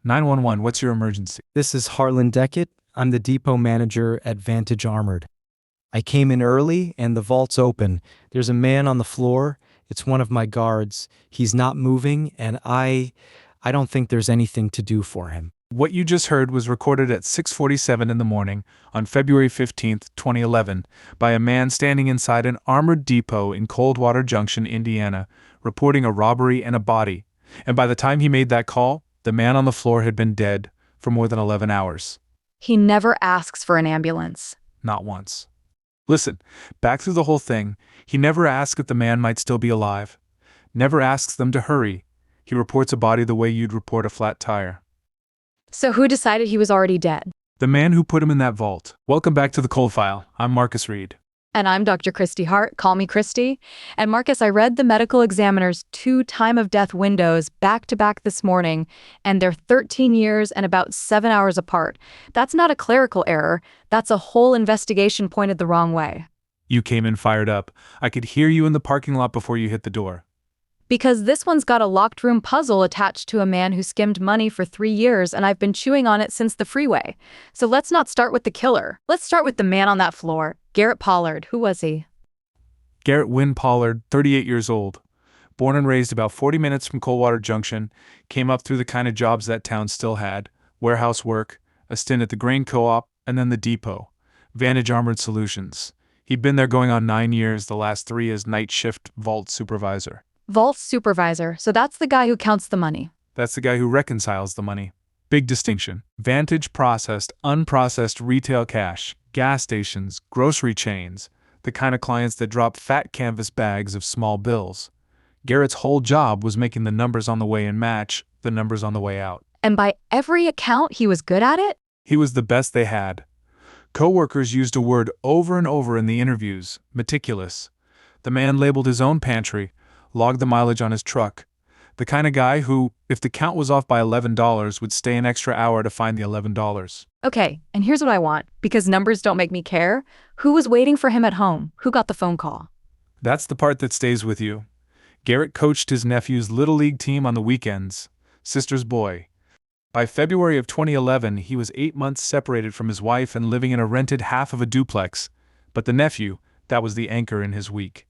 911, what's your emergency? This is Harlan Deckett. I'm the depot manager at Vantage Armored. I came in early and the vault's open. There's a man on the floor. It's one of my guards. He's not moving and I don't think there's anything to do for him. What you just heard was recorded at 6:47 in the morning on February 15th, 2011, by a man standing inside an armored depot in Coldwater Junction, Indiana, reporting a robbery and a body. And by the time he made that call, the man on the floor had been dead for more than 11 hours. He never asks for an ambulance. Not once. Listen, back through the whole thing, he never asks if the man might still be alive. Never asks them to hurry. He reports a body the way you'd report a flat tire. So who decided he was already dead? The man who put him in that vault. Welcome back to the Cold File. I'm Marcus Reed. And I'm Dr. Christy Hart. Call me Christy. And Marcus, I read the medical examiner's 2 time-of-death windows back-to-back this morning, and they're 13 years and about 7 hours apart. That's not a clerical error. That's a whole investigation pointed the wrong way. You came in fired up. I could hear you in the parking lot before you hit the door. Because this one's got a locked room puzzle attached to a man who skimmed money for 3 years, and I've been chewing on it since the freeway. So let's not start with the killer. Let's start with the man on that floor, Garrett Pollard. Who was he? Garrett Wynn Pollard, 38 years old. Born and raised about 40 minutes from Coldwater Junction, came up through the kind of jobs that town still had: warehouse work, a stint at the grain co-op, and then the depot. Vantage Armored Solutions. He'd been there going on 9 years, the last 3 as night shift vault supervisor. Vault supervisor, so that's the guy who counts the money. That's the guy who reconciles the money. Big distinction. Vantage processed, unprocessed retail cash, gas stations, grocery chains, the kind of clients that drop fat canvas bags of small bills. Garrett's whole job was making the numbers on the way in match the numbers on the way out. And by every account, he was good at it? He was the best they had. Co-workers used a word over and over in the interviews: meticulous. The man labeled his own pantry, logged the mileage on his truck. The kind of guy who, if the count was off by $11, would stay an extra hour to find the $11. Okay, and here's what I want, because numbers don't make me care. Who was waiting for him at home? Who got the phone call? That's the part that stays with you. Garrett coached his nephew's Little League team on the weekends, sister's boy. By February of 2011, he was 8 months separated from his wife and living in a rented half of a duplex. But the nephew, that was the anchor in his week.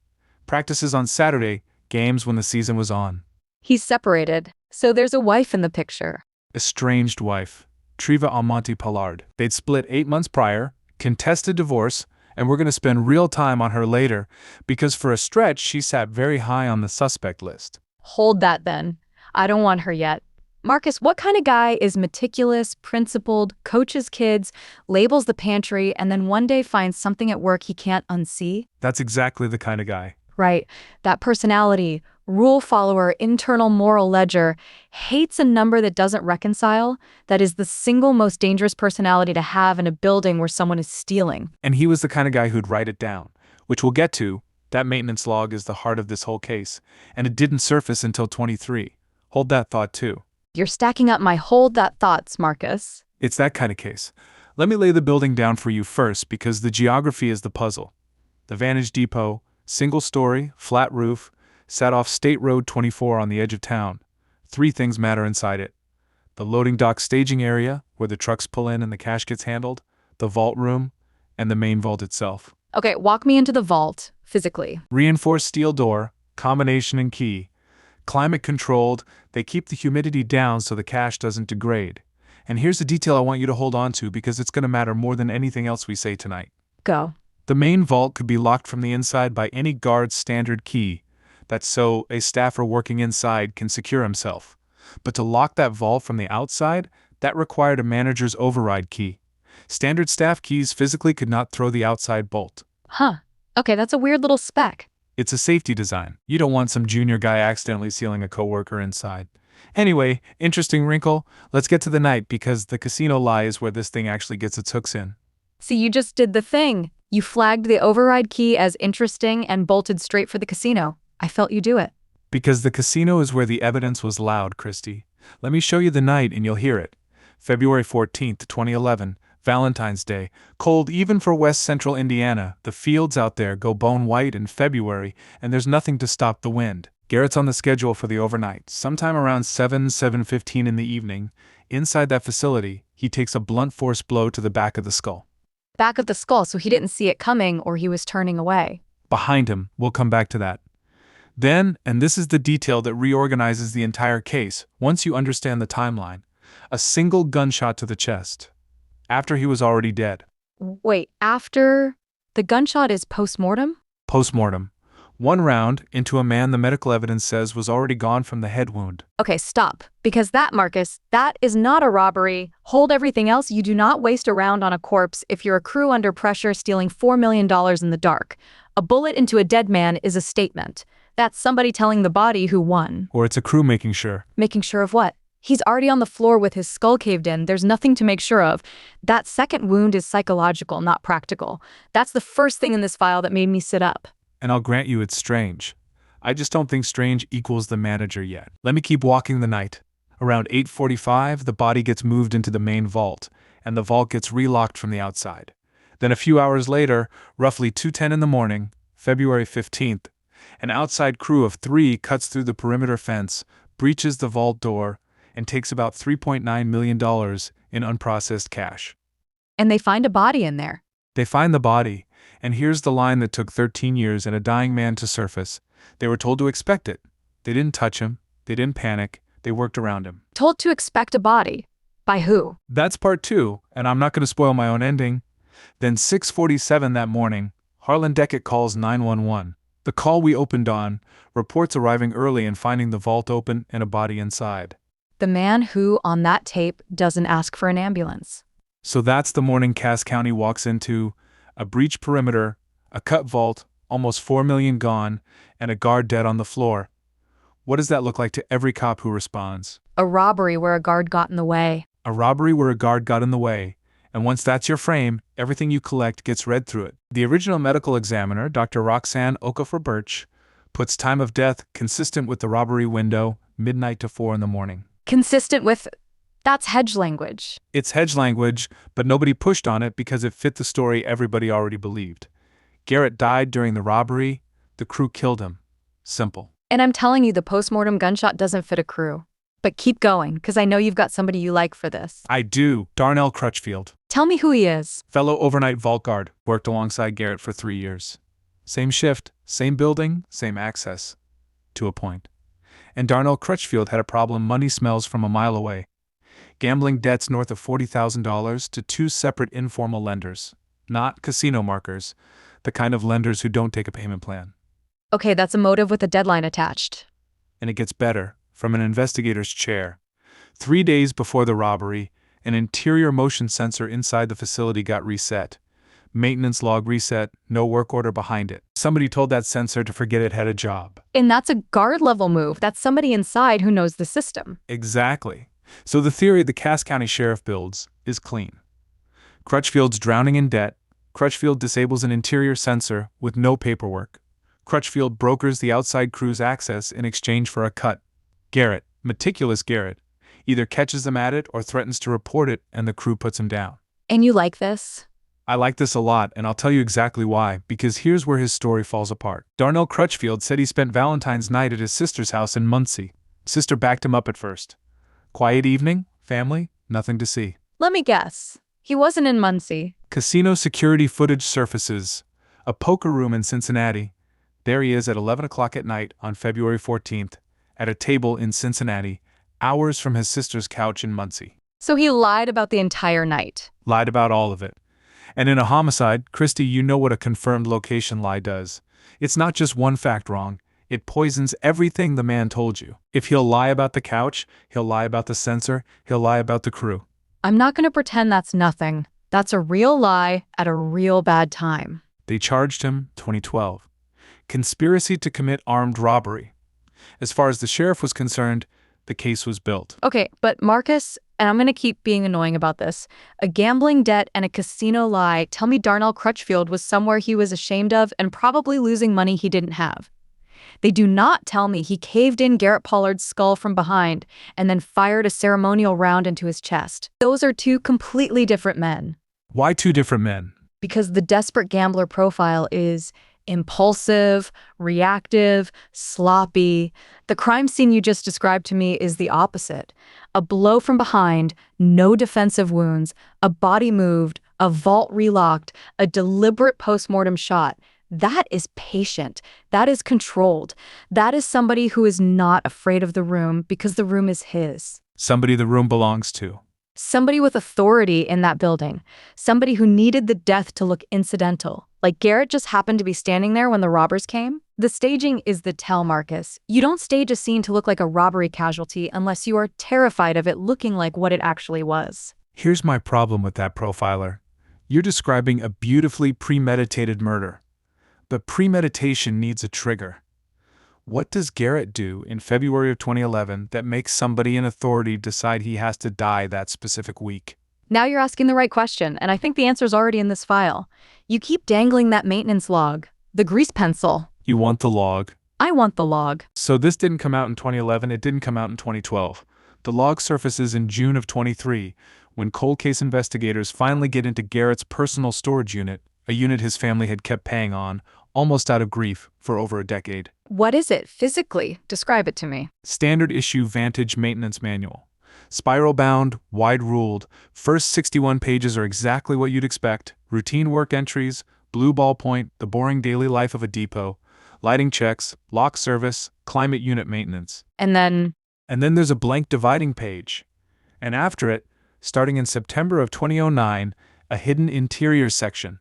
Practices on Saturday, games when the season was on. He's separated, so there's a wife in the picture. Estranged wife, Treva Almonte Pollard. They'd split 8 months prior, contested divorce, and we're going to spend real time on her later, because for a stretch she sat very high on the suspect list. Hold that then. I don't want her yet. Marcus, what kind of guy is meticulous, principled, coaches kids, labels the pantry, and then one day finds something at work he can't unsee? That's exactly the kind of guy. Right. That personality, rule follower, internal moral ledger, hates a number that doesn't reconcile. That is the single most dangerous personality to have in a building where someone is stealing. And he was the kind of guy who'd write it down, which we'll get to. That maintenance log is the heart of this whole case, and it didn't surface until 23. Hold that thought too. You're stacking up my hold that thoughts, Marcus. It's that kind of case. Let me lay the building down for you first, because the geography is the puzzle. The Vantage Depot, single story, flat roof, sat off State Road 24 on the edge of town. 3 things matter inside it: the loading dock staging area, where the trucks pull in and the cash gets handled, the vault room, and the main vault itself. Okay, walk me into the vault, physically. Reinforced steel door, combination and key. Climate controlled, they keep the humidity down so the cash doesn't degrade. And here's a detail I want you to hold on to, because it's going to matter more than anything else we say tonight. Go. The main vault could be locked from the inside by any guard's standard key. That's so a staffer working inside can secure himself. But to lock that vault from the outside, that required a manager's override key. Standard staff keys physically could not throw the outside bolt. Huh. Okay, that's a weird little spec. It's a safety design. You don't want some junior guy accidentally sealing a coworker inside. Anyway, interesting wrinkle. Let's get to the night, because the casino lie is where this thing actually gets its hooks in. See, you just did the thing. You flagged the override key as interesting and bolted straight for the casino. I felt you do it. Because the casino is where the evidence was loud, Christy. Let me show you the night and you'll hear it. February 14th, 2011, Valentine's Day. Cold even for West Central Indiana. The fields out there go bone white in February, and there's nothing to stop the wind. Garrett's on the schedule for the overnight, sometime around 7:15 in the evening. Inside that facility, he takes a blunt force blow to the back of the skull. Back of the skull, so he didn't see it coming or he was turning away. Behind him, we'll come back to that. Then, and this is the detail that reorganizes the entire case, once you understand the timeline, a single gunshot to the chest. After he was already dead. Wait, after the gunshot is post-mortem? Post-mortem. One round into a man the medical evidence says was already gone from the head wound. Okay, stop. Because that, Marcus, that is not a robbery. Hold everything else. You do not waste a round on a corpse if you're a crew under pressure stealing $4 million in the dark. A bullet into a dead man is a statement. That's somebody telling the body who won. Or it's a crew making sure. Making sure of what? He's already on the floor with his skull caved in. There's nothing to make sure of. That second wound is psychological, not practical. That's the first thing in this file that made me sit up. And I'll grant you it's strange. I just don't think strange equals the manager yet. Let me keep walking the night. Around 8:45, the body gets moved into the main vault, and the vault gets relocked from the outside. Then a few hours later, roughly 2:10 in the morning, February 15th, an outside crew of 3 cuts through the perimeter fence, breaches the vault door, and takes about $3.9 million in unprocessed cash. And they find a body in there. They find the body, and here's the line that took 13 years and a dying man to surface. They were told to expect it. They didn't touch him. They didn't panic. They worked around him. Told to expect a body. By who? That's part 2, and I'm not going to spoil my own ending. Then 6:47 that morning, Harlan Deckett calls 911. The call we opened on, reports arriving early and finding the vault open and a body inside. The man who, on that tape, doesn't ask for an ambulance. So that's the morning Cass County walks into: a breached perimeter, a cut vault, almost $4 million gone, and a guard dead on the floor. What does that look like to every cop who responds? A robbery where a guard got in the way. A robbery where a guard got in the way, and once that's your frame, everything you collect gets read through it. The original medical examiner, Dr. Roxanne Okafor-Birch, puts time of death consistent with the robbery window, midnight to 4 in the morning. Consistent with... That's hedge language. It's hedge language, but nobody pushed on it because it fit the story everybody already believed. Garrett died during the robbery. The crew killed him. Simple. And I'm telling you, the postmortem gunshot doesn't fit a crew. But keep going, because I know you've got somebody you like for this. I do. Darnell Crutchfield. Tell me who he is. Fellow overnight vault guard. Worked alongside Garrett for 3 years. Same shift, same building, same access. To a point. And Darnell Crutchfield had a problem money smells from a mile away. Gambling debts north of $40,000 to 2 separate informal lenders. Not casino markers. The kind of lenders who don't take a payment plan. Okay, that's a motive with a deadline attached. And it gets better, from an investigator's chair. 3 days before the robbery, an interior motion sensor inside the facility got reset. Maintenance log reset, no work order behind it. Somebody told that sensor to forget it had a job. And that's a guard-level move. That's somebody inside who knows the system. Exactly. So the theory the Cass County Sheriff builds is clean. Crutchfield's drowning in debt. Crutchfield disables an interior sensor with no paperwork. Crutchfield brokers the outside crew's access in exchange for a cut. Garrett, meticulous Garrett, either catches them at it or threatens to report it, and the crew puts him down. And you like this? I like this a lot, and I'll tell you exactly why, because here's where his story falls apart. Darnell Crutchfield said he spent Valentine's night at his sister's house in Muncie. Sister backed him up at first. Quiet evening, family, nothing to see. Let me guess. He wasn't in Muncie. Casino security footage surfaces. A poker room in Cincinnati. There he is at 11 o'clock at night on February 14th, at a table in Cincinnati, hours from his sister's couch in Muncie. So he lied about the entire night. Lied about all of it. And in a homicide, Christy, you know what a confirmed location lie does. It's not just one fact wrong. It poisons everything the man told you. If he'll lie about the couch, he'll lie about the sensor, he'll lie about the crew. I'm not going to pretend that's nothing. That's a real lie at a real bad time. They charged him, 2012. Conspiracy to commit armed robbery. As far as the sheriff was concerned, the case was built. Okay, but Marcus, and I'm going to keep being annoying about this, a gambling debt and a casino lie tell me Darnell Crutchfield was somewhere he was ashamed of and probably losing money he didn't have. They do not tell me he caved in Garrett Pollard's skull from behind and then fired a ceremonial round into his chest. Those are 2 completely different men. Why 2 different men? Because the desperate gambler profile is Impulsive, reactive, sloppy. The crime scene you just described to me is the opposite. A blow from behind, no defensive wounds, a body moved, a vault relocked, a deliberate postmortem shot. That is patient. That is controlled. That is somebody who is not afraid of the room because the room is his. Somebody the room belongs to. Somebody with authority in that building. Somebody who needed the death to look incidental. Like Garrett just happened to be standing there when the robbers came. The staging is the tell, Marcus. You don't stage a scene to look like a robbery casualty unless you are terrified of it looking like what it actually was. Here's my problem with that, profiler. You're describing a beautifully premeditated murder. But premeditation needs a trigger. What does Garrett do in February of 2011 that makes somebody in authority decide he has to die that specific week? Now you're asking the right question, and I think the answer's already in this file. You keep dangling that maintenance log, the grease pencil. You want the log. I want the log. So this didn't come out in 2011, it didn't come out in 2012. The log surfaces in June of 23, when cold case investigators finally get into Garrett's personal storage unit, a unit his family had kept paying on, almost out of grief, for over a decade. What is it physically? Describe it to me. Standard issue Vantage maintenance manual. Spiral bound, wide ruled, first 61 pages are exactly what you'd expect. Routine work entries, blue ballpoint, the boring daily life of a depot, lighting checks, lock service, climate unit maintenance. And then there's a blank dividing page. And after it, starting in September of 2009, a hidden interior section.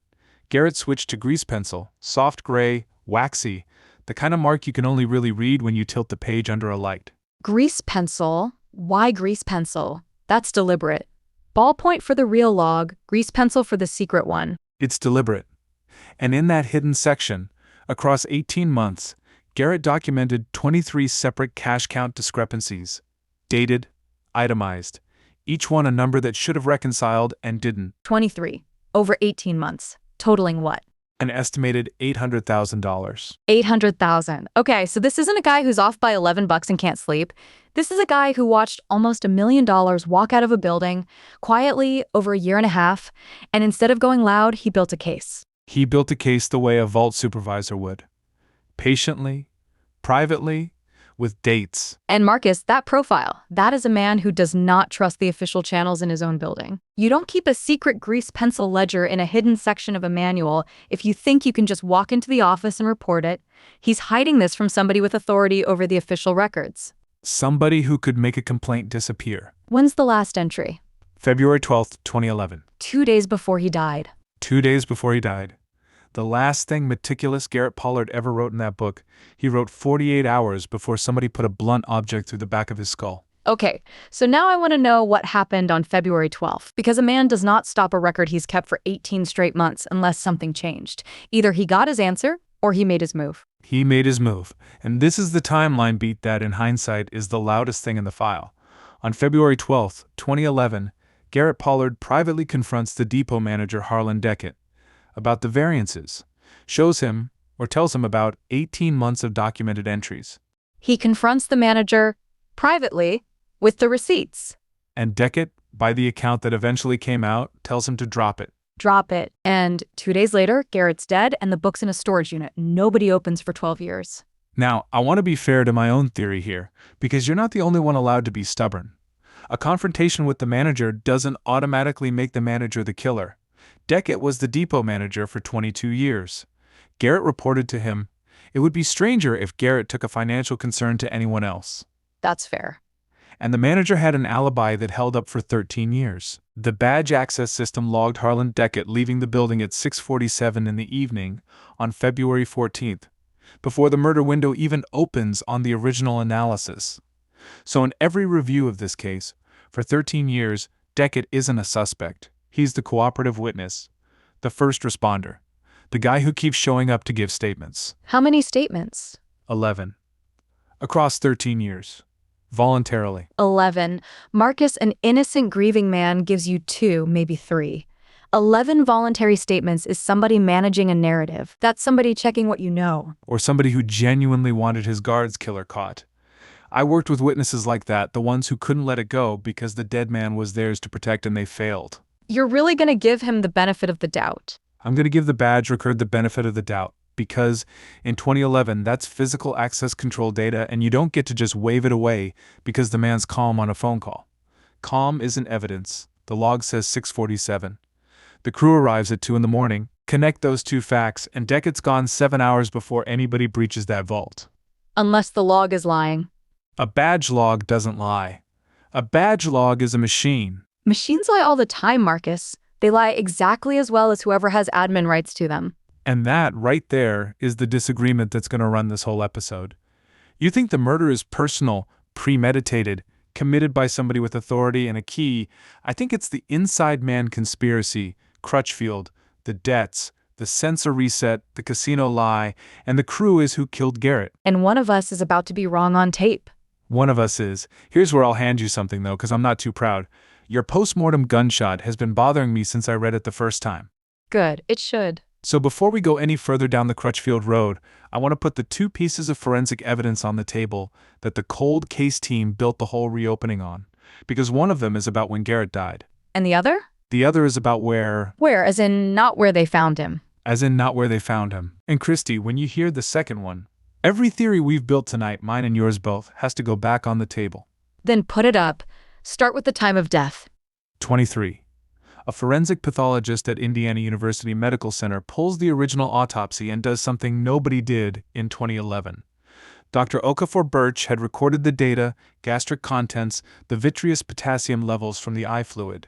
Garrett switched to grease pencil, soft gray, waxy, the kind of mark you can only really read when you tilt the page under a light. grease pencil. Why grease pencil? That's deliberate. Ballpoint for the real log, grease pencil for the secret one. It's deliberate. And in that hidden section, across 18 months, Garrett documented 23 separate cash count discrepancies. Dated, itemized. Each one a number that should have reconciled and didn't. 23. Over 18 months. Totaling what? An estimated $800,000. 800,000. Okay, so this isn't a guy who's off by $11 and can't sleep. This is a guy who watched almost $1 million walk out of a building quietly over a year and a half, and instead of going loud, he built a case. He built a case the way a vault supervisor would. Patiently, privately, with dates. And Marcus, that profile, that is a man who does not trust the official channels in his own building. You don't keep a secret grease pencil ledger in a hidden section of a manual if you think you can just walk into the office and report it. He's hiding this from somebody with authority over the official records. Somebody who could make a complaint disappear. When's the last entry? February 12th, 2011. 2 days before he died. 2 days before he died. The last thing meticulous Garrett Pollard ever wrote in that book, he wrote 48 hours before somebody put a blunt object through the back of his skull. Okay, so now I want to know what happened on February 12th, because a man does not stop a record he's kept for 18 straight months unless something changed. Either he got his answer, or he made his move. He made his move, and this is the timeline beat that, in hindsight, is the loudest thing in the file. On February 12th, 2011, Garrett Pollard privately confronts the depot manager Harlan Deckett about the variances, shows him, or tells him about 18 months of documented entries. He confronts the manager privately with the receipts. And Deckett, by the account that eventually came out, tells him to drop it. Drop it. And 2 days later, Garrett's dead and the book's in a storage unit nobody opens for 12 years. Now, I want to be fair to my own theory here, because you're not the only one allowed to be stubborn. A confrontation with the manager doesn't automatically make the manager the killer. Deckett was the depot manager for 22 years. Garrett reported to him, it would be stranger if Garrett took a financial concern to anyone else. That's fair. And the manager had an alibi that held up for 13 years. The badge access system logged Harlan Deckett leaving the building at 6:47 in the evening on February 14th, before the murder window even opens on the original analysis. So in every review of this case, for 13 years, Deckett isn't a suspect. He's the cooperative witness, the first responder, the guy who keeps showing up to give statements. How many statements? 11. Across 13 years. Voluntarily. 11. Marcus, an innocent grieving man, gives you 2, maybe 3. 11 voluntary statements is somebody managing a narrative. That's somebody checking what you know. Or somebody who genuinely wanted his guard's killer caught. I worked with witnesses like that, the ones who couldn't let it go because the dead man was theirs to protect and they failed. You're really going to give him the benefit of the doubt. I'm going to give the badge record the benefit of the doubt. because in 2011, that's physical access control data, and you don't get to just wave it away because the man's calm on a phone call. Calm isn't evidence. The log says 6:47. The crew arrives at 2 in the morning. Connect those two facts, and Deckett's gone 7 hours before anybody breaches that vault. Unless the log is lying. A badge log doesn't lie. A badge log is a machine. Machines lie all the time, Marcus. They lie exactly as well as whoever has admin rights to them. And that, right there, is the disagreement that's going to run this whole episode. You think the murder is personal, premeditated, committed by somebody with authority and a key. I think it's the inside man conspiracy, Crutchfield, the debts, the sensor reset, the casino lie, and the crew is who killed Garrett. And one of us is about to be wrong on tape. One of us is. Here's where I'll hand you something, though, because I'm not too proud. Your post-mortem gunshot has been bothering me since I read it the first time. Good, it should. So before we go any further down the Crutchfield road, I want to put the two pieces of forensic evidence on the table that the cold case team built the whole reopening on. Because one of them is about when Garrett died. And the other? The other is about where... Where, as in not where they found him. As in not where they found him. And Christy, when you hear the second one, every theory we've built tonight, mine and yours both, has to go back on the table. Then put it up. Start with the time of death. 23. A forensic pathologist at Indiana University Medical Center pulls the original autopsy and does something nobody did in 2011. Dr. Okafor Birch had recorded the data, gastric contents, the vitreous potassium levels from the eye fluid.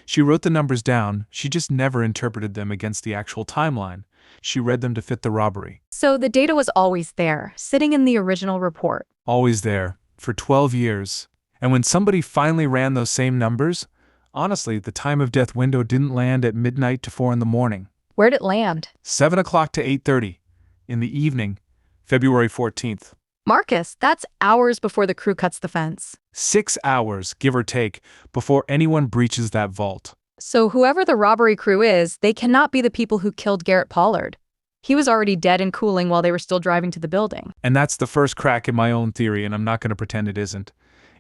She wrote the numbers down, she just never interpreted them against the actual timeline. She read them to fit the robbery. So the data was always there, sitting in the original report. Always there, for 12 years. And when somebody finally ran those same numbers, honestly, the time of death window didn't land at midnight to 4 in the morning. Where'd it land? 7 o'clock to 8:30 in the evening, February 14th. Marcus, that's hours before the crew cuts the fence. 6 hours, give or take, before anyone breaches that vault. So whoever the robbery crew is, they cannot be the people who killed Garrett Pollard. He was already dead and cooling while they were still driving to the building. And that's the first crack in my own theory, and I'm not going to pretend it isn't.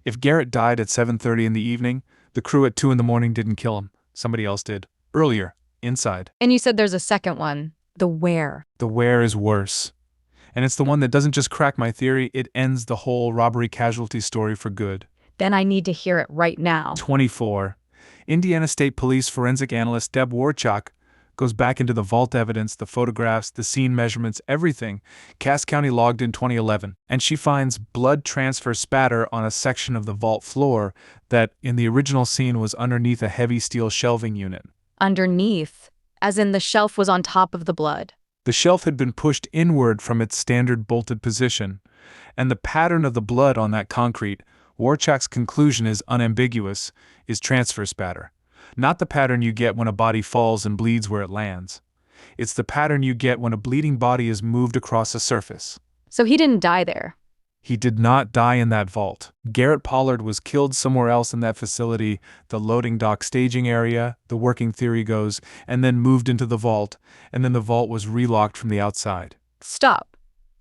If Garrett died at 7:30 in the evening, the crew at 2 in the morning didn't kill him. Somebody else did. Earlier, inside. And you said there's a second one. The where. The where is worse. And it's the one that doesn't just crack my theory, it ends the whole robbery casualty story for good. Then I need to hear it right now. 24. Indiana State Police forensic analyst Deb Warchuk goes back into the vault evidence, the photographs, the scene measurements, everything Cass County logged in 2011, and she finds blood transfer spatter on a section of the vault floor that, in the original scene, was underneath a heavy steel shelving unit. Underneath, as in the shelf was on top of the blood. The shelf had been pushed inward from its standard bolted position, and the pattern of the blood on that concrete, Warchuk's conclusion is unambiguous, is transfer spatter. Not the pattern you get when a body falls and bleeds where it lands. It's the pattern you get when a bleeding body is moved across a surface. So he didn't die there. He did not die in that vault. Garrett Pollard was killed somewhere else in that facility, the loading dock staging area, the working theory goes, and then moved into the vault, and then the vault was relocked from the outside. Stop.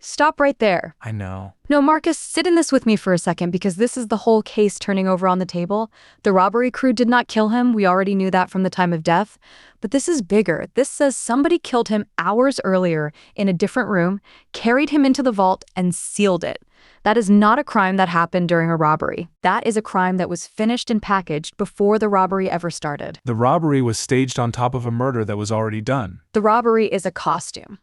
Stop right there. I know. No, Marcus, sit in this with me for a second because this is the whole case turning over on the table. The robbery crew did not kill him. We already knew that from the time of death. But this is bigger. This says somebody killed him hours earlier in a different room, carried him into the vault, and sealed it. That is not a crime that happened during a robbery. That is a crime that was finished and packaged before the robbery ever started. The robbery was staged on top of a murder that was already done. The robbery is a costume.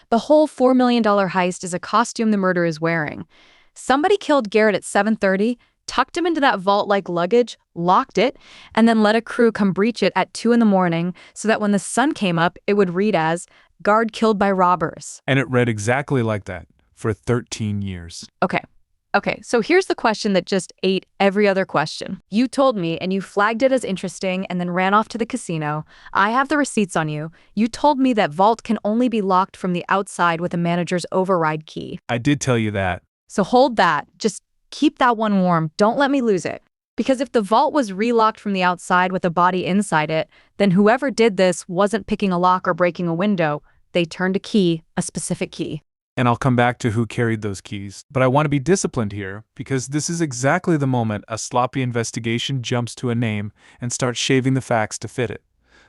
The whole $4 million heist is a costume the murderer is wearing. Somebody killed Garrett at 7:30, tucked him into that vault like luggage, locked it, and then let a crew come breach it at 2 in the morning so that when the sun came up, it would read as, "Guard killed by robbers." And it read exactly like that for 13 years. Okay, so here's the question that just ate every other question. You told me and you flagged it as interesting and then ran off to the casino. I have the receipts on you. You told me that vault can only be locked from the outside with a manager's override key. I did tell you that. So hold that. Just keep that one warm. Don't let me lose it. Because if the vault was relocked from the outside with a body inside it, then whoever did this wasn't picking a lock or breaking a window. They turned a key, a specific key. And I'll come back to who carried those keys. But I want to be disciplined here, because this is exactly the moment a sloppy investigation jumps to a name and starts shaving the facts to fit it.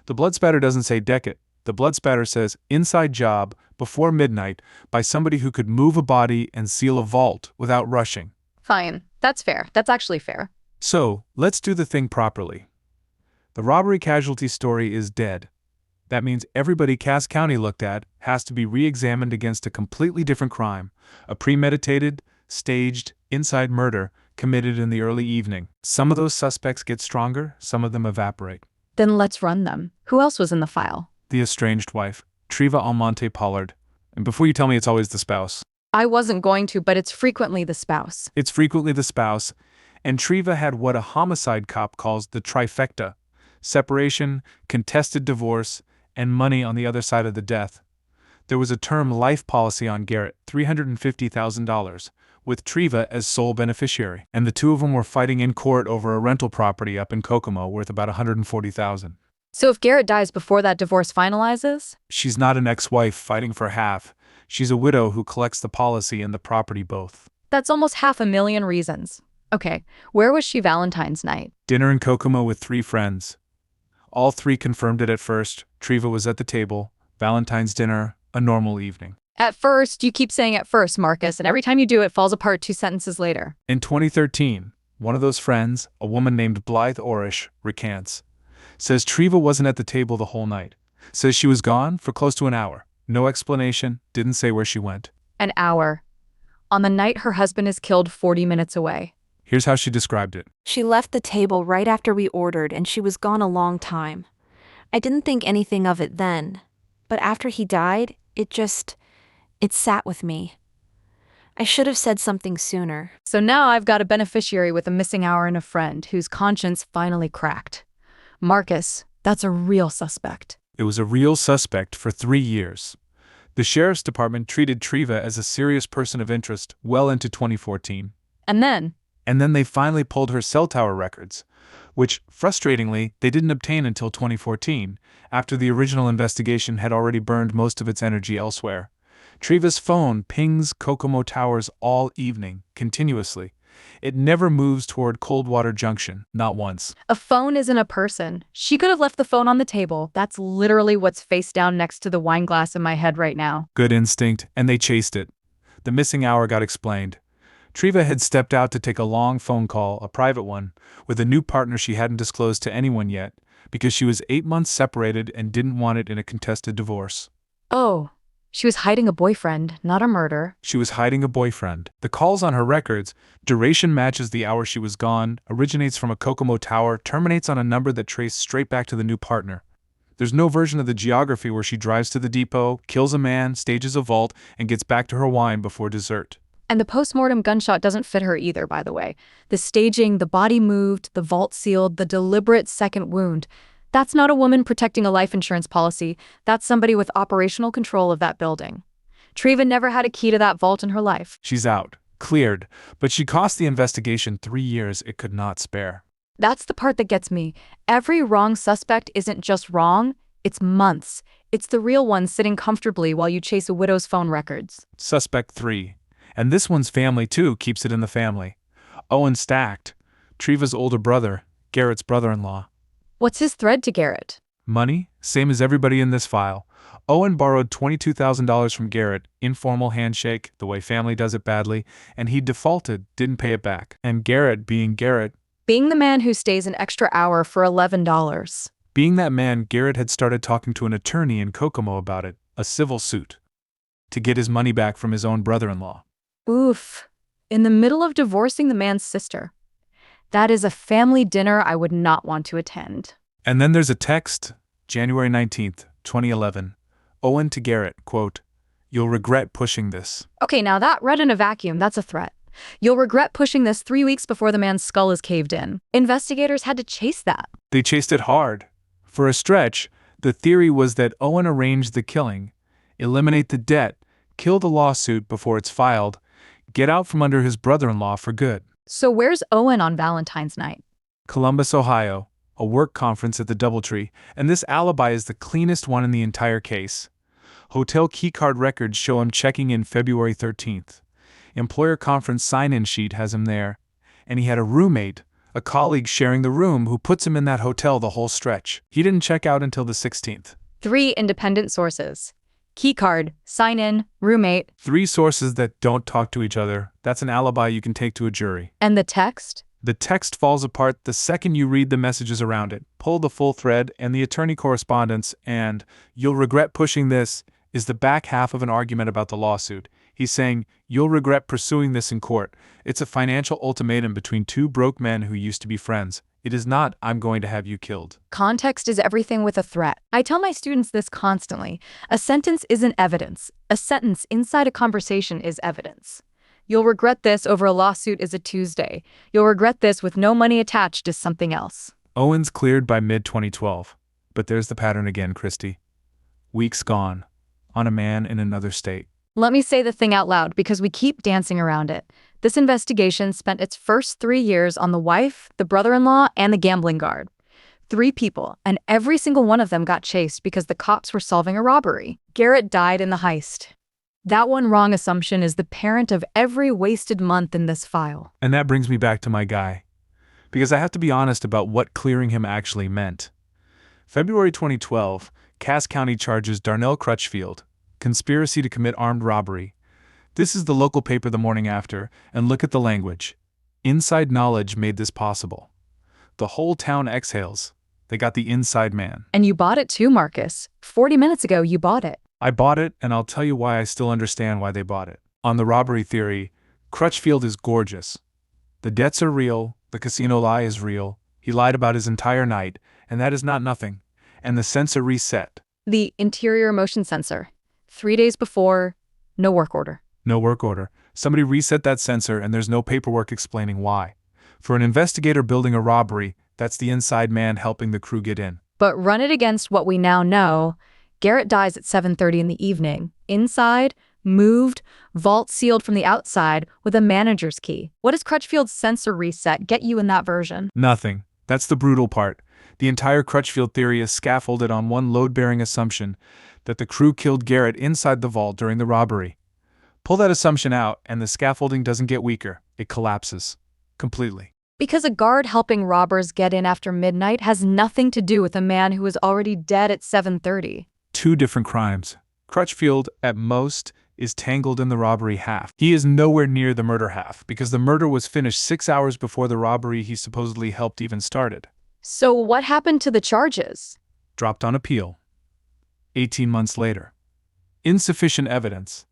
The blood spatter doesn't say Deckett. The blood spatter says, inside job, before midnight, by somebody who could move a body and seal a vault without rushing. Fine. That's fair. That's actually fair. So, let's do the thing properly. The robbery casualty story is dead. That means everybody Cass County looked at has to be re-examined against a completely different crime, a premeditated, staged, inside murder committed in the early evening. Some of those suspects get stronger, some of them evaporate. Then let's run them. Who else was in the file? The estranged wife, Treva Almonte Pollard. And before you tell me it's always the spouse. I wasn't going to, but it's frequently the spouse. It's frequently the spouse, and Treva had what a homicide cop calls the trifecta: separation, contested divorce, and money on the other side of the death. There was a term life policy on Garrett, $350,000, with Treva as sole beneficiary, and the two of them were fighting in court over a rental property up in Kokomo worth about $140,000. So if Garrett dies before that divorce finalizes? She's not an ex-wife fighting for half. She's a widow who collects the policy and the property both. That's almost 500,000 reasons. Okay, where was she Valentine's night? Dinner in Kokomo with 3 friends. All 3 confirmed it at first. Treva was at the table. Valentine's dinner, a normal evening. At first, you keep saying at first, Marcus, and every time you do, it falls apart 2 sentences later. In 2013, one of those friends, a woman named Blythe Orish, recants. Says Treva wasn't at the table the whole night. Says she was gone for close to an hour. No explanation, didn't say where she went. An hour. On the night her husband is killed 40 minutes away. Here's how she described it. She left the table right after we ordered and she was gone a long time. I didn't think anything of it then, but after he died, it sat with me. I should have said something sooner. So now I've got a beneficiary with a missing hour and a friend whose conscience finally cracked. Marcus, that's a real suspect. It was a real suspect for 3 years. The sheriff's department treated Treva as a serious person of interest well into 2014. And then they finally pulled her cell tower records, which, frustratingly, they didn't obtain until 2014, after the original investigation had already burned most of its energy elsewhere. Treva's phone pings Kokomo Towers all evening, continuously. It never moves toward Coldwater Junction, not once. a phone isn't a person. She could have left the phone on the table. That's literally what's face down next to the wine glass in my head right now. Good instinct, and they chased it. The missing hour got explained. Treva had stepped out to take a long phone call, a private one, with a new partner she hadn't disclosed to anyone yet, because she was 8 months separated and didn't want it in a contested divorce. Oh, she was hiding a boyfriend, not a murder. She was hiding a boyfriend. The calls on her records, duration matches the hour she was gone, originates from a Kokomo tower, terminates on a number that traced straight back to the new partner. There's no version of the geography where she drives to the depot, kills a man, stages a vault, and gets back to her wine before dessert. And the postmortem gunshot doesn't fit her either, by the way. The staging, the body moved, the vault sealed, the deliberate second wound. That's not a woman protecting a life insurance policy. That's somebody with operational control of that building. Treva never had a key to that vault in her life. She's out, cleared, but she cost the investigation 3 years it could not spare. That's the part that gets me. Every wrong suspect isn't just wrong, it's months. It's the real one sitting comfortably while you chase a widow's phone records. Suspect 3. And this one's family, too, keeps it in the family. Owen Stacked, Treva's older brother, Garrett's brother-in-law. What's his thread to Garrett? Money, same as everybody in this file. Owen borrowed $22,000 from Garrett, informal handshake, the way family does it badly, and he defaulted, didn't pay it back. And Garrett, being Being the man who stays an extra hour for $11. being that man, Garrett had started talking to an attorney in Kokomo about it, a civil suit, to get his money back from his own brother-in-law. Oof. In the middle of divorcing the man's sister. That is a family dinner I would not want to attend. And then there's a text, January 19th, 2011. Owen to Garrett, quote, "You'll regret pushing this." Okay, now that read in a vacuum, that's a threat. You'll regret pushing this 3 weeks before the man's skull is caved in. Investigators had to chase that. They chased it hard. For a stretch, the theory was that Owen arranged the killing, eliminate the debt, kill the lawsuit before it's filed, get out from under his brother-in-law for good. So where's Owen on Valentine's night? Columbus, Ohio, a work conference at the Doubletree, and this alibi is the cleanest one in the entire case. Hotel keycard records show him checking in February 13th. Employer conference sign-in sheet has him there, and he had a roommate, a colleague sharing the room who puts him in that hotel the whole stretch. He didn't check out until the 16th. 3 independent sources. Keycard, sign-in, roommate, 3 sources that don't talk to each other. That's an alibi you can take to a jury. and the text? The text falls apart the second you read the messages around it. Pull the full thread and the attorney correspondence, and "you'll regret pushing this" is the back half of an argument about the lawsuit. He's saying, "You'll regret pursuing this in court." It's a financial ultimatum between two broke men who used to be friends. It is not, "I'm going to have you killed." Context is everything with a threat. I tell my students this constantly. A sentence isn't evidence. A sentence inside a conversation is evidence. "You'll regret this over a lawsuit" is a Tuesday. "You'll regret this with no money attached" is something else. Owens cleared by mid-2012. But there's the pattern again, Christy. Weeks gone. On a man in another state. Let me say the thing out loud because we keep dancing around it. This investigation spent its first 3 years on the wife, the brother-in-law, and the gambling guard. 3 people, and every single one of them got chased because the cops were solving a robbery. Garrett died in the heist. That one wrong assumption is the parent of every wasted month in this file. And that brings me back to my guy. Because I have to be honest about what clearing him actually meant. February 2012, Cass County charges Darnell Crutchfield, conspiracy to commit armed robbery. This is the local paper the morning after, and look at the language. Inside knowledge made this possible. The whole town exhales. They got the inside man. And you bought it too, Marcus. 40 minutes ago, you bought it. I bought it, and I'll tell you why I still understand why they bought it. On the robbery theory, Crutchfield is gorgeous. The debts are real, the casino lie is real, he lied about his entire night, and that is not nothing. And the sensor reset. The interior motion sensor. 3 days before, no work order. No work order. Somebody reset that sensor and there's no paperwork explaining why. For an investigator building a robbery, that's the inside man helping the crew get in. But run it against what we now know. Garrett dies at 7:30 in the evening. Inside, moved, vault sealed from the outside with a manager's key. What does Crutchfield's sensor reset get you in that version? Nothing. That's the brutal part. The entire Crutchfield theory is scaffolded on one load-bearing assumption, that the crew killed Garrett inside the vault during the robbery. Pull that assumption out, and the scaffolding doesn't get weaker. It collapses. Completely. Because a guard helping robbers get in after midnight has nothing to do with a man who was already dead at 7:30. 2 different crimes. Crutchfield, at most, is tangled in the robbery half. He is nowhere near the murder half, because the murder was finished 6 hours before the robbery he supposedly helped even started. So what happened to the charges? Dropped on appeal. 18 months later. Insufficient evidence.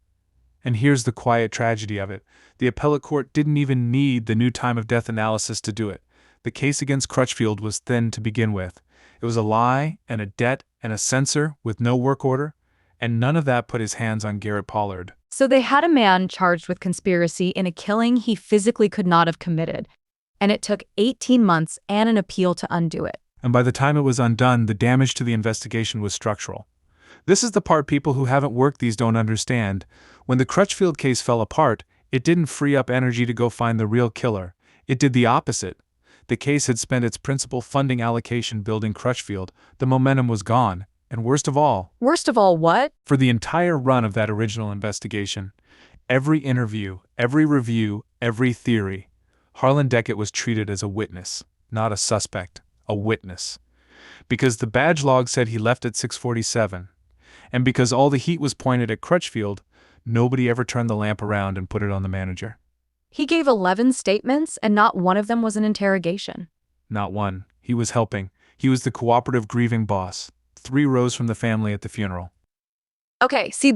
And here's the quiet tragedy of it. The appellate court didn't even need the new time of death analysis to do it. The case against Crutchfield was thin to begin with. It was a lie, and a debt, and a censor with no work order, and none of that put his hands on Garrett Pollard. So they had a man charged with conspiracy in a killing he physically could not have committed. And it took 18 months and an appeal to undo it. And by the time it was undone, the damage to the investigation was structural. This is the part people who haven't worked these don't understand. When the Crutchfield case fell apart, it didn't free up energy to go find the real killer. It did the opposite. The case had spent its principal funding allocation building Crutchfield. The momentum was gone. And worst of all... Worst of all what? For the entire run of that original investigation, every interview, every review, every theory, Harlan Deckett was treated as a witness, not a suspect, a witness. Because the badge log said he left at 6:47. And because all the heat was pointed at Crutchfield, nobody ever turned the lamp around and put it on the manager. He gave 11 statements, and not one of them was an interrogation. Not one. He was helping. He was the cooperative grieving boss. 3 rows from the family at the funeral. Okay, see,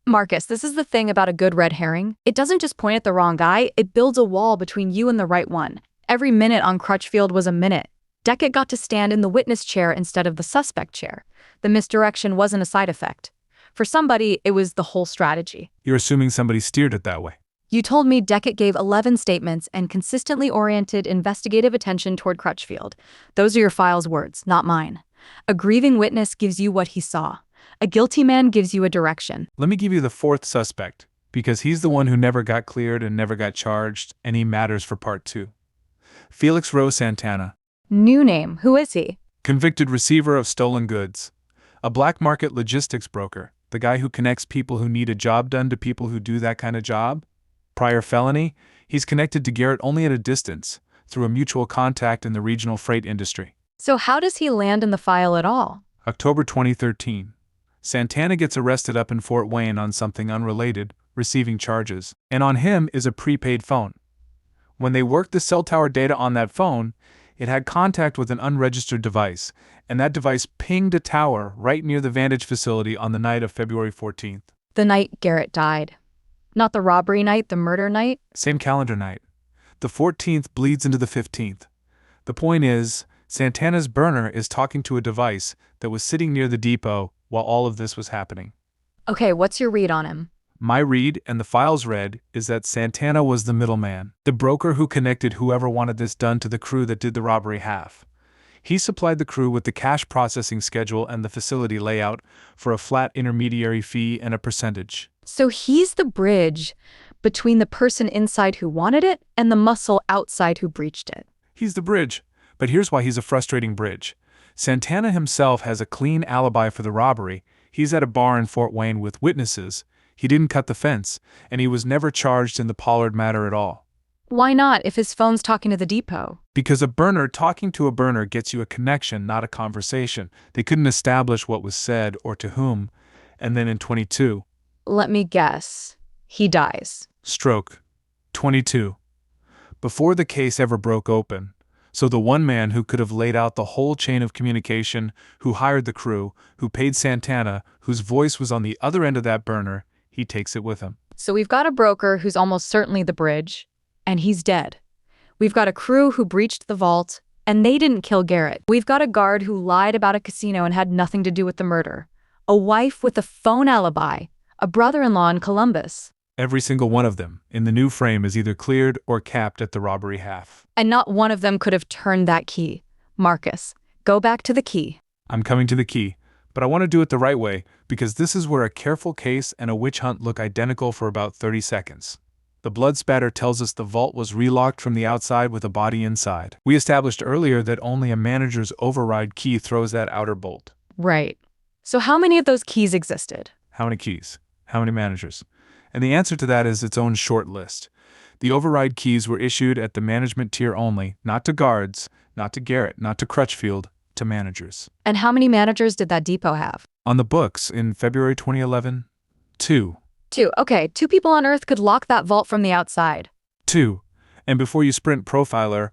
Marcus, this is the thing about a good red herring. It doesn't just point at the wrong guy, it builds a wall between you and the right one. Every minute on Crutchfield was a minute. Deckett got to stand in the witness chair instead of the suspect chair. The misdirection wasn't a side effect. For somebody, it was the whole strategy. You're assuming somebody steered it that way. You told me Deckett gave 11 statements and consistently oriented investigative attention toward Crutchfield. Those are your file's words, not mine. A grieving witness gives you what he saw. A guilty man gives you a direction. Let me give you the 4th suspect, because he's the one who never got cleared and never got charged, and he matters for part 2. Felix Rose Santana. New name. Who is he? Convicted receiver of stolen goods. A black market logistics broker. The guy who connects people who need a job done to people who do that kind of job. Prior felony, he's connected to Garrett only at a distance, through a mutual contact in the regional freight industry. So how does he land in the file at all? October 2013. Santana gets arrested up in Fort Wayne on something unrelated, receiving charges. And on him is a prepaid phone. When they worked the cell tower data on that phone, it had contact with an unregistered device, and that device pinged a tower right near the Vantage facility on the night of February 14th. The night Garrett died. Not the robbery night, the murder night? Same calendar night. The 14th bleeds into the 15th. The point is, Santana's burner is talking to a device that was sitting near the depot while all of this was happening. Okay, what's your read on him? My read, and the files read, is that Santana was the middleman, the broker who connected whoever wanted this done to the crew that did the robbery half. He supplied the crew with the cash processing schedule and the facility layout for a flat intermediary fee and a percentage. So he's the bridge between the person inside who wanted it and the muscle outside who breached it. He's the bridge, but here's why he's a frustrating bridge. Santana himself has a clean alibi for the robbery. He's at a bar in Fort Wayne with witnesses. He didn't cut the fence, and he was never charged in the Pollard matter at all. Why not if his phone's talking to the depot? Because a burner talking to a burner gets you a connection, not a conversation. They couldn't establish what was said or to whom. And then in 22, Let me guess. He dies. stroke, 22. Before the case ever broke open. So the one man who could have laid out the whole chain of communication, who hired the crew, who paid Santana, whose voice was on the other end of that burner, he takes it with him. So we've got a broker who's almost certainly the bridge, and he's dead. We've got a crew who breached the vault, and they didn't kill Garrett. We've got a guard who lied about a casino and had nothing to do with the murder. A wife with a phone alibi. A brother-in-law in Columbus. Every single one of them, in the new frame, is either cleared or capped at the robbery half. And not one of them could have turned that key. Marcus, go back to the key. I'm coming to the key, but I want to do it the right way, because this is where a careful case and a witch hunt look identical for about 30 seconds. The blood spatter tells us the vault was relocked from the outside with a body inside. We established earlier that only a manager's override key throws that outer bolt. Right. So how many of those keys existed? How many keys? How many managers? And the answer to that is its own short list. The override keys were issued at the management tier only, not to guards, not to Garrett, not to Crutchfield, to managers. And how many managers did that depot have? On the books in February 2011, 2. 2. Okay, 2 people on Earth could lock that vault from the outside. 2. And before you sprint profiler,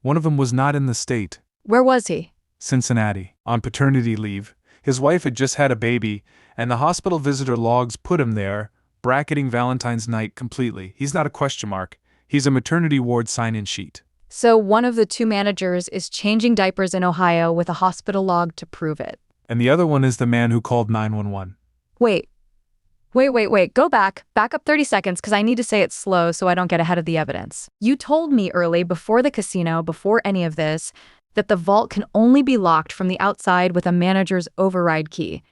one of them was not in the state. Where was he? Cincinnati, on paternity leave. His wife had just had a baby, and the hospital visitor logs put him there, bracketing Valentine's night completely. He's not a question mark. He's a maternity ward sign-in sheet. So one of the 2 managers is changing diapers in Ohio with a hospital log to prove it. And the other one is the man who called 911. Wait. Go back. Back up 30 seconds because I need to say it slow so I don't get ahead of the evidence. You told me early, before the casino, before any of this, that the vault can only be locked from the outside with a manager's override key.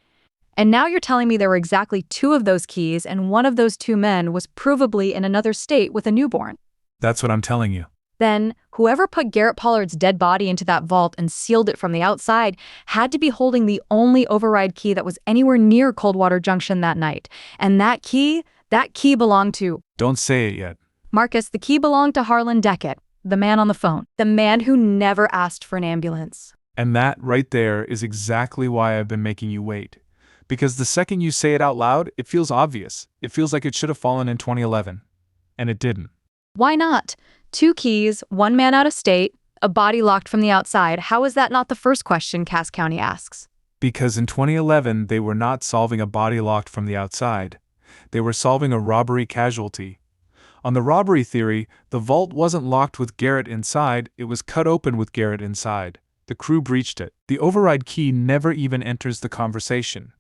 And now you're telling me there were exactly 2 of those keys, and one of those 2 men was provably in another state with a newborn. That's what I'm telling you. Then, whoever put Garrett Pollard's dead body into that vault and sealed it from the outside had to be holding the only override key that was anywhere near Coldwater Junction that night. And that key belonged to... Don't say it yet. Marcus, the key belonged to Harlan Deckett, the man on the phone. The man who never asked for an ambulance. And that right there is exactly why I've been making you wait. Because the second you say it out loud, it feels obvious. It feels like it should have fallen in 2011. And it didn't. Why not? 2 keys, 1 man out of state, a body locked from the outside. How is that not the first question Cass County asks? Because in 2011, they were not solving a body locked from the outside. They were solving a robbery casualty. On the robbery theory, the vault wasn't locked with Garrett inside, it was cut open with Garrett inside. The crew breached it. The override key never even enters the conversation.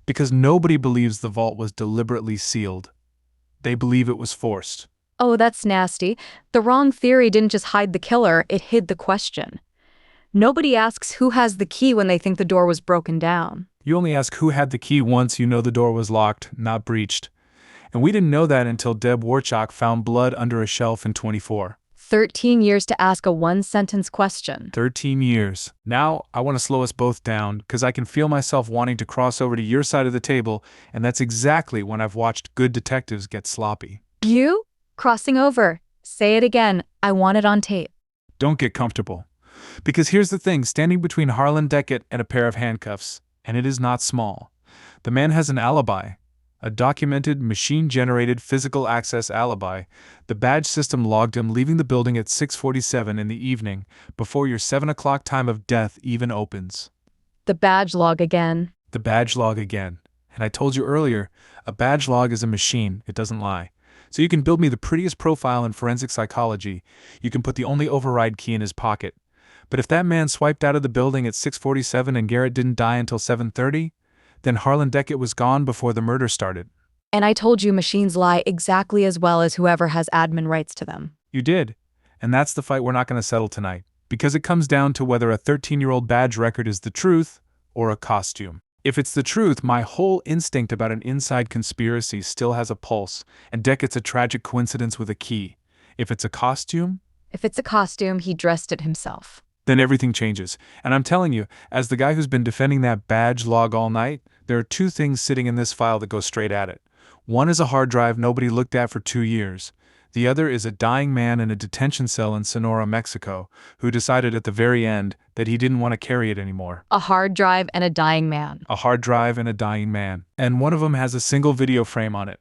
Because nobody believes the vault was deliberately sealed. They believe it was forced. Oh, that's nasty. The wrong theory didn't just hide the killer, it hid the question. Nobody asks who has the key when they think the door was broken down. You only ask who had the key once you know the door was locked, not breached. And we didn't know that until Deb Warchak found blood under a shelf in 24. 13 years to ask a 1-sentence question. 13 years. Now, I want to slow us both down, because I can feel myself wanting to cross over to your side of the table, and that's exactly when I've watched good detectives get sloppy. You? Crossing over. Say it again. I want it on tape. Don't get comfortable. Because here's the thing, standing between Harlan Deckett and a pair of handcuffs, and it is not small. The man has an alibi. A documented, machine-generated physical access alibi. The badge system logged him leaving the building at 6:47 in the evening, before your 7 o'clock time of death even opens. The badge log again. The badge log again. And I told you earlier, a badge log is a machine, it doesn't lie. So you can build me the prettiest profile in forensic psychology, you can put the only override key in his pocket. But if that man swiped out of the building at 6:47 and Garrett didn't die until 7:30, then Harlan Deckett was gone before the murder started. And I told you machines lie exactly as well as whoever has admin rights to them. You did. And that's the fight we're not going to settle tonight, because it comes down to whether a 13-year-old badge record is the truth or a costume. If it's the truth, my whole instinct about an inside conspiracy still has a pulse, and Deckett's a tragic coincidence with a key. If it's a costume, he dressed it himself. then everything changes. And I'm telling you, as the guy who's been defending that badge log all night, there are two things sitting in this file that go straight at it. One is a hard drive nobody looked at for 2 years. The other is a dying man in a detention cell in Sonora, Mexico, who decided at the very end that he didn't want to carry it anymore. A hard drive and a dying man. A hard drive and a dying man. And one of them has a single video frame on it.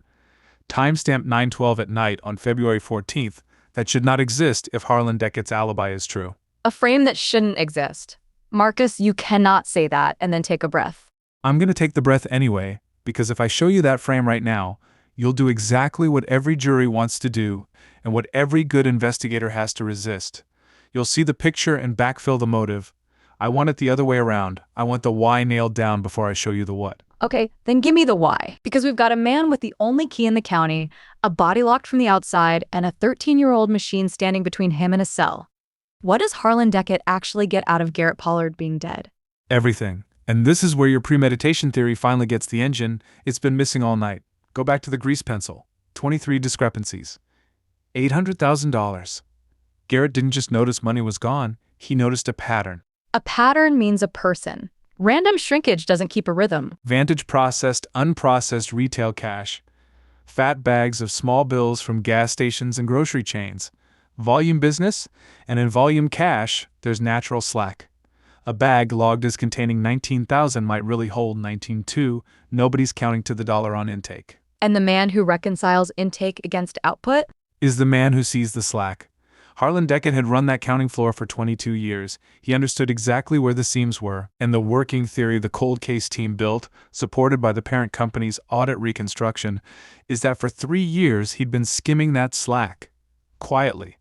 Timestamp 9:12 at night on February 14th. That should not exist if Harlan Deckett's alibi is true. A frame that shouldn't exist. Marcus, you cannot say that and then take a breath. I'm going to take the breath anyway, because if I show you that frame right now, you'll do exactly what every jury wants to do and what every good investigator has to resist. You'll see the picture and backfill the motive. I want it the other way around. I want the why nailed down before I show you the what. Okay, then give me the why. Because we've got a man with the only key in the county, a body locked from the outside, and a 13-year-old machine standing between him and a cell. What does Harlan Deckett actually get out of Garrett Pollard being dead? Everything. And this is where your premeditation theory finally gets the engine. It's been missing all night. Go back to the grease pencil. 23 discrepancies. $800,000. Garrett didn't just notice money was gone, he noticed a pattern. A pattern means a person. Random shrinkage doesn't keep a rhythm. Vantage processed, unprocessed retail cash. Fat bags of small bills from gas stations and grocery chains. Volume business, and in volume cash, there's natural slack. A bag logged as containing 19,000 might really hold 19.2. Nobody's counting to the dollar on intake. And the man who reconciles intake against output? Is the man who sees the slack. Harlan Deckett had run that counting floor for 22 years. He understood exactly where the seams were, and the working theory the cold case team built, supported by the parent company's audit reconstruction, is that for 3 years he'd been skimming that slack. Quietly.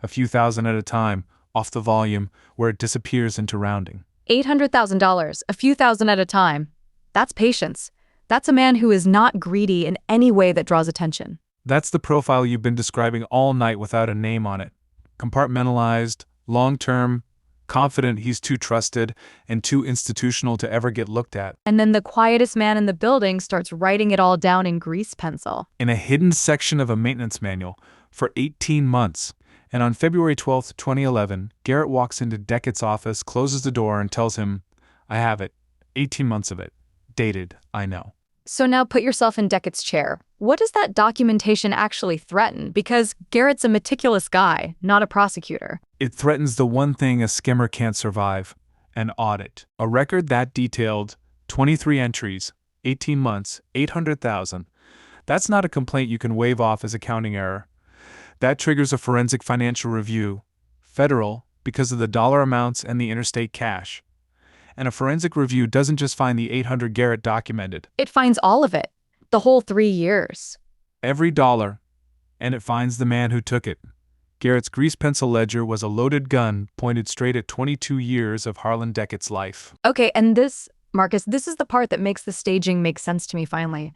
A few thousand at a time, off the volume, where it disappears into rounding. $800,000, a few thousand at a time. That's patience. That's a man who is not greedy in any way that draws attention. That's the profile you've been describing all night without a name on it. Compartmentalized, long-term, confident he's too trusted and too institutional to ever get looked at. And then the quietest man in the building starts writing it all down in grease pencil. In a hidden section of a maintenance manual for 18 months. And on February 12, 2011, Garrett walks into Deckett's office, closes the door, and tells him, I have it. 18 months of it. Dated, I know. So now put yourself in Deckett's chair. What does that documentation actually threaten? Because Garrett's a meticulous guy, not a prosecutor. It threatens the one thing a skimmer can't survive, an audit. A record that detailed, 23 entries, 18 months, 800,000. That's not a complaint you can wave off as accounting error. That triggers a forensic financial review, federal, because of the dollar amounts and the interstate cash. And a forensic review doesn't just find the 800 Garrett documented. It finds all of it. The whole 3 years. Every dollar. And it finds the man who took it. Garrett's grease pencil ledger was a loaded gun pointed straight at 22 years of Harlan Deckett's life. Okay, and this, Marcus, this is the part that makes the staging make sense to me finally.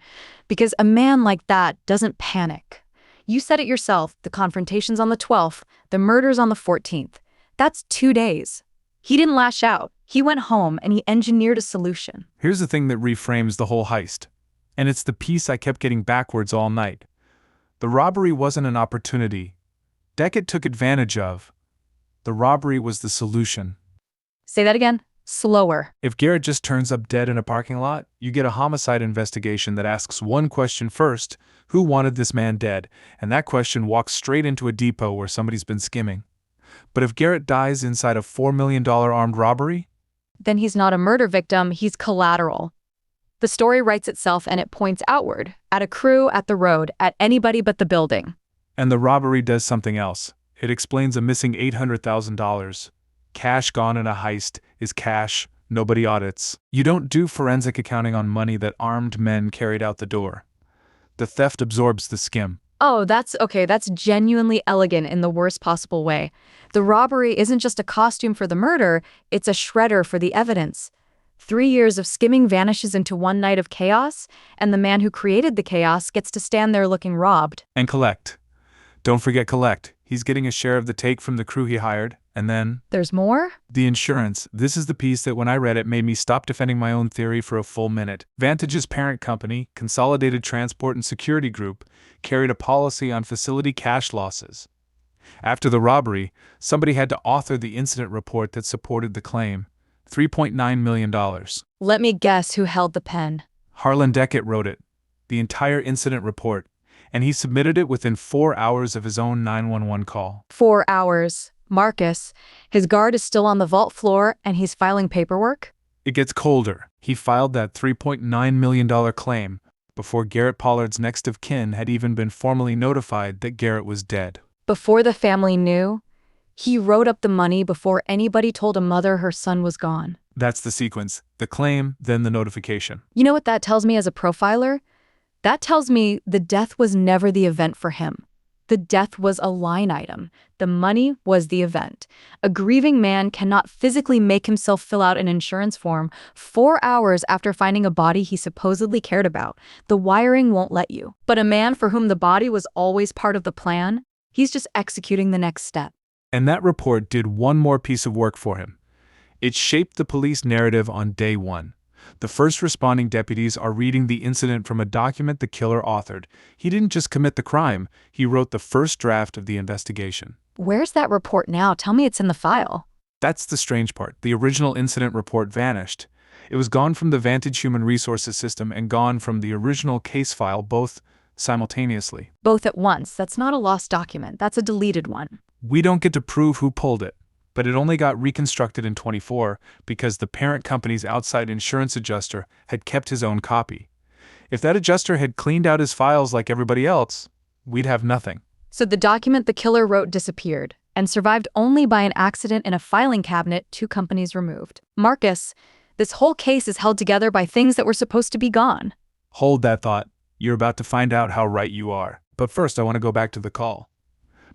Because a man like that doesn't panic. You said it yourself, the confrontation's on the 12th, the murder's on the 14th. That's 2 days. He didn't lash out. He went home and he engineered a solution. Here's the thing that reframes the whole heist. And it's the piece I kept getting backwards all night. The robbery wasn't an opportunity Deckett took advantage of. The robbery was the solution. Say that again. Slower. If Garrett just turns up dead in a parking lot, you get a homicide investigation that asks one question first: who wanted this man dead? And that question walks straight into a depot where somebody's been skimming. But if Garrett dies inside a $4 million armed robbery? Then he's not a murder victim, he's collateral. The story writes itself and it points outward, at a crew, at the road, at anybody but the building. And the robbery does something else. It explains a missing $800,000. Cash gone in a heist is cash nobody audits. You don't do forensic accounting on money that armed men carried out the door. The theft absorbs the skim. Oh, that's okay. That's genuinely elegant in the worst possible way. The robbery isn't just a costume for the murder, it's a shredder for the evidence. 3 years of skimming vanishes into one night of chaos, and the man who created the chaos gets to stand there looking robbed. And collect. Don't forget collect. He's getting a share of the take from the crew he hired, and then There's more? the insurance. This is the piece that when I read it made me stop defending my own theory for a full minute. Vantage's parent company, Consolidated Transport and Security Group, carried a policy on facility cash losses. After the robbery, somebody had to author the incident report that supported the claim. $3.9 million. Let me guess who held the pen. Harlan Deckett wrote it, the entire incident report, and he submitted it within 4 hours of his own 911 call. 4 hours. Marcus, his guard is still on the vault floor and he's filing paperwork? It gets colder. He filed that $3.9 million claim before Garrett Pollard's next of kin had even been formally notified that Garrett was dead. Before the family knew, he wrote up the money before anybody told a mother her son was gone. That's the sequence. The claim, then the notification. You know what that tells me as a profiler? That tells me the death was never the event for him. The death was a line item. The money was the event. A grieving man cannot physically make himself fill out an insurance form 4 hours after finding a body he supposedly cared about. The wiring won't let you. But a man for whom the body was always part of the plan, he's just executing the next step. And that report did one more piece of work for him. It shaped the police narrative on day one. The first responding deputies are reading the incident from a document the killer authored. He didn't just commit the crime, he wrote the first draft of the investigation. Where's that report now? Tell me it's in the file. That's the strange part. The original incident report vanished. It was gone from the Vantage Human Resources system and gone from the original case file, both simultaneously. Both at once. That's not a lost document. That's a deleted one. We don't get to prove who pulled it, but it only got reconstructed in 24 because the parent company's outside insurance adjuster had kept his own copy. If that adjuster had cleaned out his files like everybody else, we'd have nothing. So the document the killer wrote disappeared and survived only by an accident in a filing cabinet 2 companies removed. Marcus, this whole case is held together by things that were supposed to be gone. Hold that thought. You're about to find out how right you are. But first I want to go back to the call.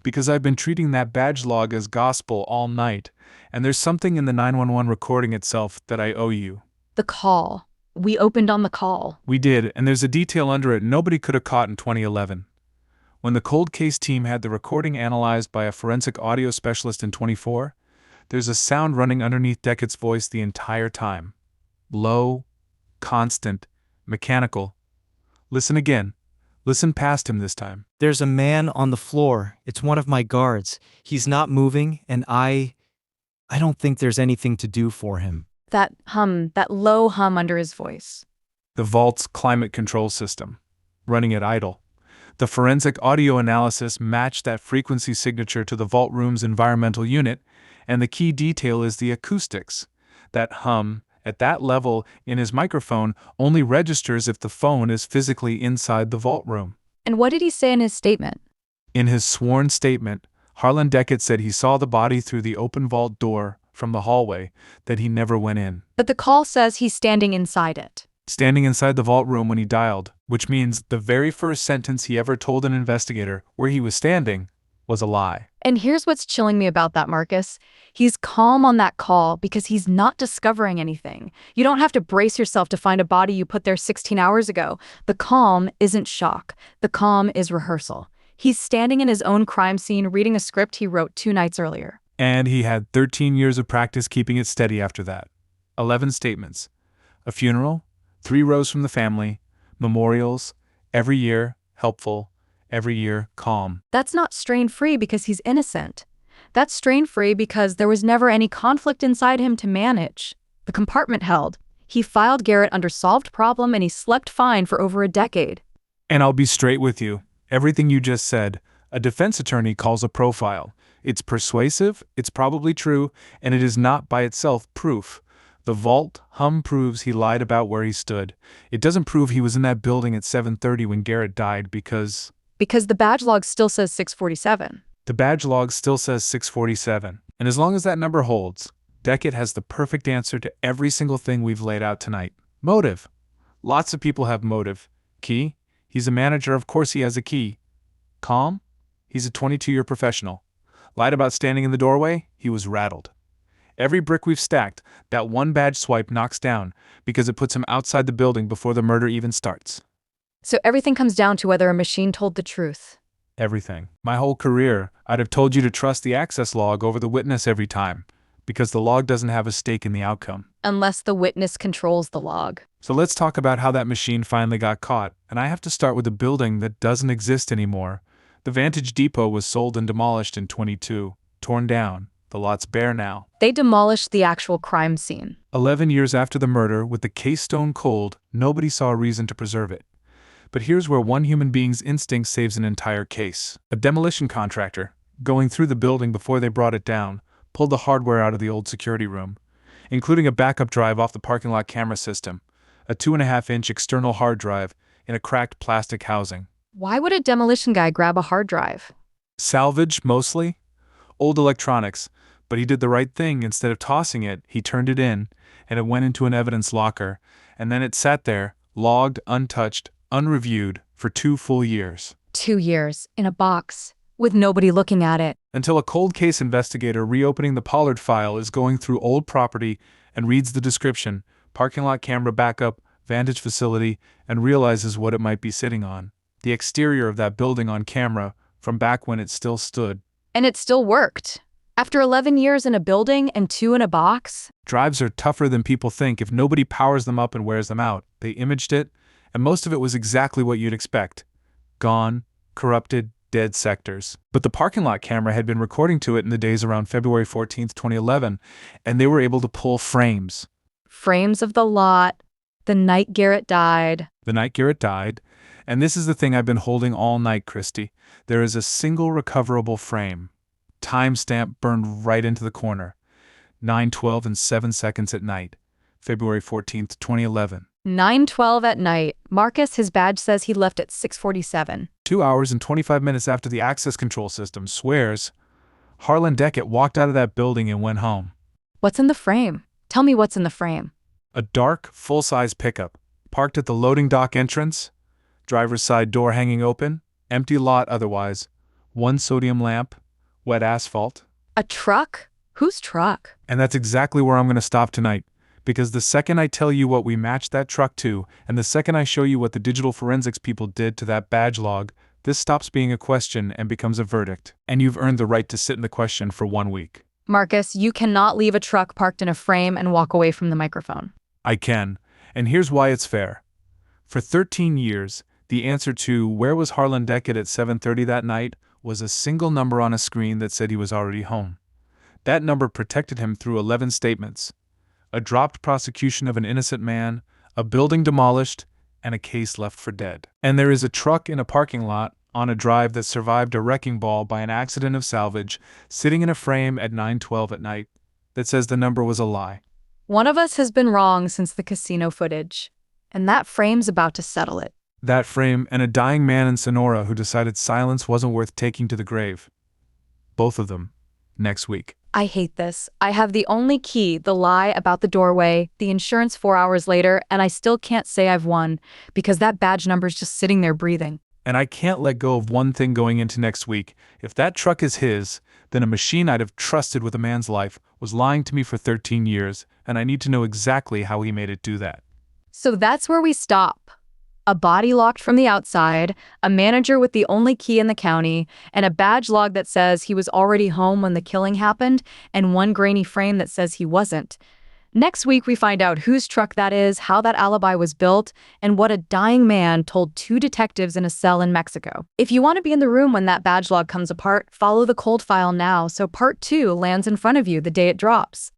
Because I've been treating that badge log as gospel all night, and there's something in the 911 recording itself that I owe you. The call. We opened on the call. We did, and there's a detail under it nobody could have caught in 2011. When the cold case team had the recording analyzed by a forensic audio specialist in 24, there's a sound running underneath Deckett's voice the entire time. Low, constant, mechanical. Listen again. Listen past him this time. There's a man on the floor. It's one of my guards. He's not moving, and I don't think there's anything to do for him. That hum, that low hum under his voice. The vault's climate control system, running at idle. The forensic audio analysis matched that frequency signature to the vault room's environmental unit, and the key detail is the acoustics. That hum, at that level in his microphone, only registers if the phone is physically inside the vault room. And what did he say in his statement? In his sworn statement, Harlan Deckett said he saw the body through the open vault door from the hallway, that he never went in. But the call says he's standing inside it. Standing inside the vault room when he dialed, which means the very first sentence he ever told an investigator where he was standing was a lie. And here's what's chilling me about that, Marcus. He's calm on that call because he's not discovering anything. You don't have to brace yourself to find a body you put there 16 hours ago. The calm isn't shock. The calm is rehearsal. He's standing in his own crime scene reading a script he wrote 2 nights earlier. And he had 13 years of practice keeping it steady after that. 11 statements. A funeral, 3 rows from the family, memorials, every year, helpful, every year, calm. That's not strain-free because he's innocent. That's strain-free because there was never any conflict inside him to manage. The compartment held. He filed Garrett under solved problem and he slept fine for over a decade. And I'll be straight with you. Everything you just said, A defense attorney calls a profile. It's persuasive, it's probably true, and it is not by itself proof. The vault hum proves he lied about where he stood. It doesn't prove he was in that building at 7:30 when Garrett died because Because the badge log still says 647. the badge log still says 647. And as long as that number holds, Beckett has the perfect answer to every single thing we've laid out tonight. Motive. Lots of people have motive. Key. He's a manager, of course he has a key. Calm. He's a 22-year professional. Lied about standing in the doorway? He was rattled. Every brick we've stacked, that one badge swipe knocks down because it puts him outside the building before the murder even starts. So everything comes down to whether a machine told the truth. Everything. My whole career, I'd have told you to trust the access log over the witness every time, because the log doesn't have a stake in the outcome. Unless the witness controls the log. So let's talk about how that machine finally got caught, and I have to start with a building that doesn't exist anymore. The Vantage Depot was sold and demolished in 22, torn down. The lot's bare now. They demolished the actual crime scene. 11 years after the murder, with the case stone cold, nobody saw a reason to preserve it. But here's where one human being's instinct saves an entire case. A demolition contractor, going through the building before they brought it down, pulled the hardware out of the old security room, including a backup drive off the parking lot camera system, a 2.5-inch external hard drive in a cracked plastic housing. Why would a demolition guy grab a hard drive? Salvage, mostly? Old electronics, but he did the right thing. Instead of tossing it, he turned it in, and it went into an evidence locker, and then it sat there, logged, untouched, unreviewed, for 2 full years. 2 years, in a box, with nobody looking at it. Until a cold case investigator reopening the Pollard file is going through old property and reads the description, parking lot camera backup, Vantage facility, and realizes what it might be sitting on. The exterior of that building on camera, from back when it still stood. And it still worked. After 11 years in a building and 2 in a box? Drives are tougher than people think if nobody powers them up and wears them out. They imaged it, and most of it was exactly what you'd expect. Gone, corrupted, dead sectors. But the parking lot camera had been recording to it in the days around February 14th, 2011, and they were able to pull frames. Frames of the lot. The night Garrett died. The night Garrett died. And this is the thing I've been holding all night, Christy. There is a single recoverable frame. Timestamp burned right into the corner. 9:12 and 7 seconds at night. February 14th, 2011. 9:12 at night. Marcus, his badge says he left at 6:47. 2 hours and 25 minutes after the access control system swears, Harlan Deckett walked out of that building and went home. What's in the frame? Tell me what's in the frame. A dark, full-size pickup, parked at the loading dock entrance, driver's side door hanging open, empty lot otherwise, 1 sodium lamp, wet asphalt. A truck? Whose truck? And that's exactly where I'm going to stop tonight, because the second I tell you what we matched that truck to, and the second I show you what the digital forensics people did to that badge log, this stops being a question and becomes a verdict. And you've earned the right to sit in the question for 1 week. Marcus, you cannot leave a truck parked in a frame and walk away from the microphone. I can, and here's why it's fair. For 13 years, the answer to where was Harlan Deckett at 7:30 that night was a single number on a screen that said he was already home. That number protected him through 11 statements. A dropped prosecution of an innocent man, a building demolished, and a case left for dead. And there is a truck in a parking lot on a drive that survived a wrecking ball by an accident of salvage, sitting in a frame at 9:12 at night, that says the number was a lie. One of us has been wrong since the casino footage, and that frame's about to settle it. That frame and a dying man in Sonora who decided silence wasn't worth taking to the grave. Both of them, next week. I hate this. I have the only key, the lie about the doorway, the insurance 4 hours later, and I still can't say I've won, because that badge number's just sitting there breathing. And I can't let go of one thing going into next week. If that truck is his, then a machine I'd have trusted with a man's life was lying to me for 13 years, and I need to know exactly how he made it do that. So that's where we stop. A body locked from the outside, a manager with the only key in the county, and a badge log that says he was already home when the killing happened, and one grainy frame that says he wasn't. Next week, we find out whose truck that is, how that alibi was built, and what a dying man told 2 detectives in a cell in Mexico. If you want to be in the room when that badge log comes apart, follow the cold file now so part 2 lands in front of you the day it drops.